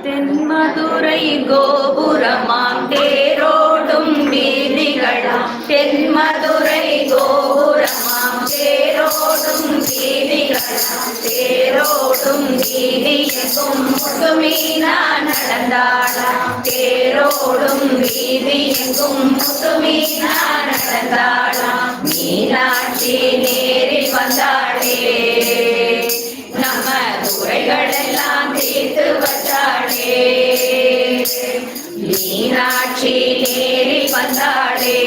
தென்மதுரை கோபுரமாம் தேரோடும் வீதிகளாம் தென்மதுரை கோபுரமாம் தேரோடும் வீதிகளாம் தேரோடும் வீதியெங்கும் முத்துமீனா நடந்தாளாம் தேரோடும் வீதியெங்கும் முத்துமீனா நடந்தாளாம் மீனாட்சி நேரில் வந்தாளே நம்ம குறைகளெல்லாம் தீர்த்து வச்சாளே மீனாட்சி நேரில் வந்தாளே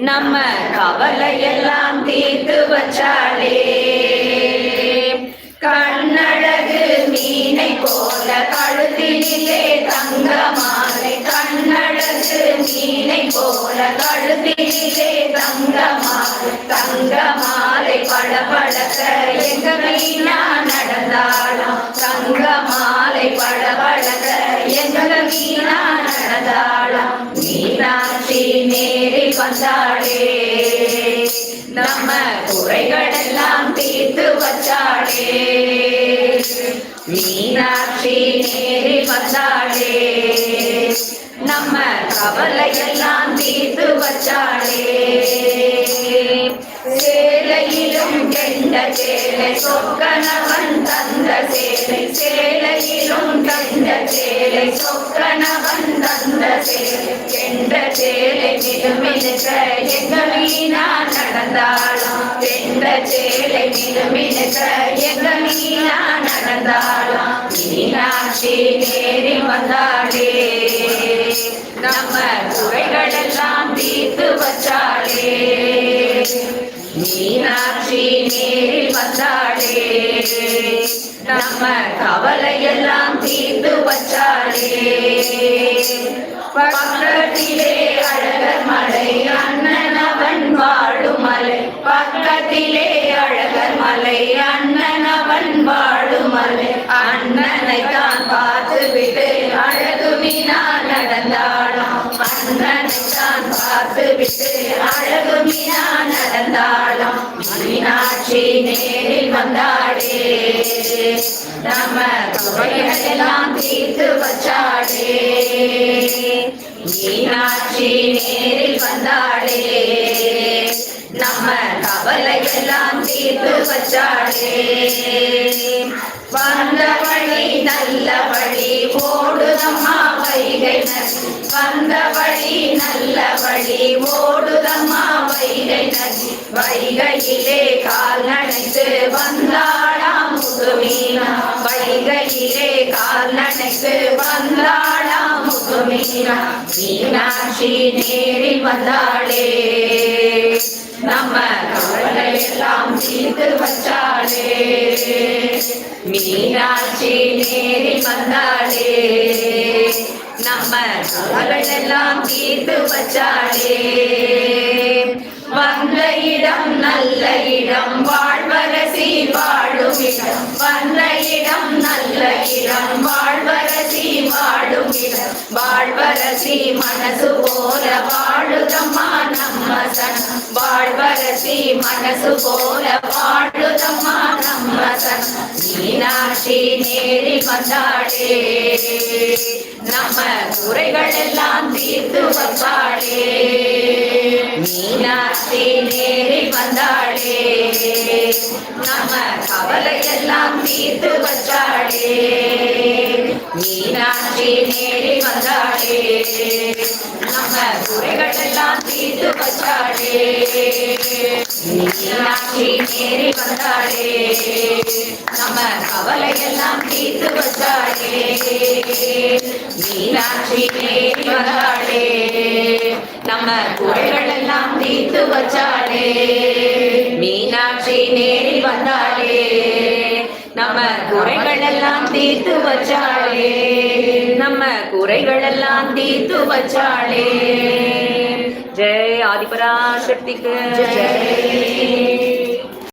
நம்ம கவலையெல்லாம் தீர்த்து வச்சாளே கண்ணழகு மீனை போல கழுத்தினிலே தங்க மாலை கண்ணழகு மீனை போல கழுத்தினிலே தங்க மாலை பளபளக்க எங்க மீனா நடந்தாளாம் தங்க மாலை பளபளக்க எங்க மீனா நடந்தாளாம் மீனாட்சி நேரில் வந்தாளே நம்ம குறைகளெல்லாம் தீர்த்து வச்சாளே மீனாட்சி நேரில் வந்தாளே நம்ம கவலையெல்லாம் தீர்த்து வச்சாளே சேலையிலும் கெண்ட சேலை சொக்கனவன் தந்த சேலை சேலையிலும் கெண்ட சேலை சொக்கனவன் தந்த சேலை கெண்ட சேலை மினுமினுக்க எங்க மீனா நடந்தாளாம் கெண்ட சேலை மினுமினுக்க எங்க மீனா நடந்தாளாம் மீனாட்சி நேரில் வந்தாளே நம்ம குறைகளெல்லாம் தீர்த்து வச்சாளே மீனாட்சி நேரில் வந்தாளே நம்ம கவலையெல்லாம் தீர்த்து வச்சாளே பக்கத்திலே அழகர் மலை அண்ணனவன் வாழும் மலை பக்கத்திலே அழகர் மலை அண்ணனவன் வாழும் மலை அண்ணனை தான் பார்த்து விட்டு அழகு மீனா நடந்தாளாம் அண்ணனை தான் பார்த்து விட்டு அழகு மீனா நடந்தாளாம் மீனாட்சி நேரில் வந்தாளே நம்ம குறைகளெல்லாம் தீர்த்து வச்சாளே மீனாட்சி நேரில் வந்தாளே நம்ம கவலையெல்லாம் தீர்த்து வச்சாளே வந்த வழி நல்ல வழி ஓடுதம்மா வைகை நதி வந்த வழி நல்ல வழி ஓடுதம்மா வைகை நதி வைகையிலே கால் நனைத்து வந்தாளாம் முதுமீனா வைகையிலே கால் நனைத்து வந்தாளாம் முதுமீனா மீனாட்சி நேரில் வந்தாளே நம்ம கவலையெல்லாம் தீர்த்து வச்சாளே மீனாட்சி நேரில் வந்தாளே நம்ம கவலையெல்லாம் தீர்த்து வச்சாளே வந்த இடம் நல்ல இடம் வாழ்வரசி வாழும் இடம் வந்த இடம் நல்ல இடம் வாழ்வரசி வாழும் இடம் வாழ்வரசி மனசு போல வாழுதம்மா நம்ம சனம் வாழ்வரசி மனசு போல வாழுதம்மா நம்ம சனம் மீனாட்சி நேரில் வந்தாளே நம்ம குறைகளெல்லாம் தீர்த்து வச்சாளே மீனாட்சி நேரில் வந்தாளே நம்ம கவலையெல்லாம் தீர்த்து வச்சாளே மீனாட்சி நேரில் வந்தாளே நம்ம குறைகளெல்லாம் தீர்த்து வச்சாளே மீனாட்சி நேரில் வந்தாளே நம்ம கவலையெல்லாம் தீர்த்து வச்சாளே மீனாட்சி நேரில் வந்தாளே நம்ம குறைகளெல்லாம் தீர்த்து வச்சாளே மீனாட்சி நேரில் வந்தாளே நம்ம குறைகளெல்லாம் தீர்த்து வச்சாளே நம்ம குறைகளெல்லாம் தீர்த்து வச்சாளே ஜெய் ஆதிபராசக்திக்கு ஜெய்